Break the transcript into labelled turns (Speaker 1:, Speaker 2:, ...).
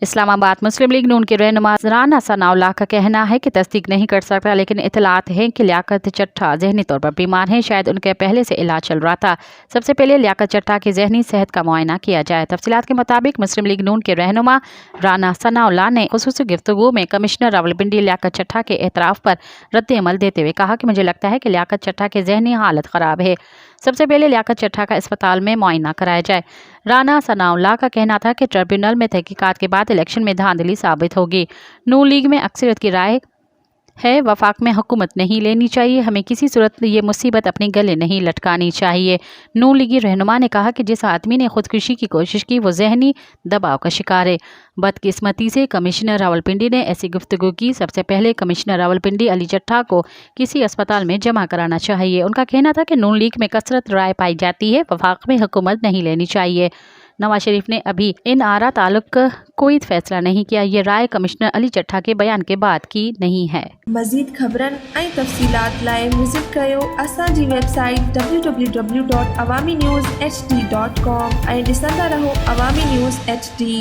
Speaker 1: इस्लामाबाद मुस्लिम league नून के रहनुमा राना सनाउल्लाह का कहना है कि तस्दीक नहीं कर सकता, लेकिन इतलात हैं कि लियाकत चट्टा जहनी तौर पर बीमार हैं। शायद उनके पहले से इलाज चल रहा था। सबसे पहले लियाकत चट्टा की जहनी सेहत का मुआयना किया जाए। तफसीलात के मुताबिक मुस्लिम लीग नून के रहनुमा राना सनाउल्लाह ने खुसूसी गुफ्तगू में कमिश्नर रावलपिंडी लियाकत चट्टा के एतराफ़ पर रद्द अमल देते हुए कहा कि मुझे लगता है कि लियाकत चट्टा की जहनी हालत ख़राब है। सबसे पहले लियाकत चट्टा का अस्पताल में मुआयना कराया जाए। राना सनाउल्लाह का कहना था कि ट्रिब्यूनल में तहकीकात के बाद इलेक्शन में धांधली साबित होगी। नून लीग में अक्सरियत की राय है वफाक में हुकूमत नहीं लेनी चाहिए। हमें किसी सूरत ये मुसीबत अपने गले नहीं लटकानी चाहिए। नून लीगी रहनुमा ने कहा कि जिस आदमी ने खुदकुशी की कोशिश की वो जहनी दबाव का शिकार है। बदकिस्मती से कमिश्नर रावलपिंडी ने ऐसी गुफ्तगू की। सबसे पहले कमिश्नर रावलपिंडी अली चट्टा को किसी अस्पताल में जमा कराना चाहिए। उनका कहना था कि नून लीग में कसरत राय पाई जाती है, वफाक में हुकूमत नहीं लेनी चाहिए। नवाज शरीफ ने अभी इन आरा ताल्लुक कोई फैसला नहीं किया। ये राय कमिश्नर अली चट्टा के बयान के बाद की नहीं है।
Speaker 2: मज़ीद ख़बरन ऐं तफ़सीलात लाइ विज़िट कयो असांजी वेबसाइट www.awamiNewsHD.com ऐं ॾिसंदा रहो अवामी न्यूज़ HD।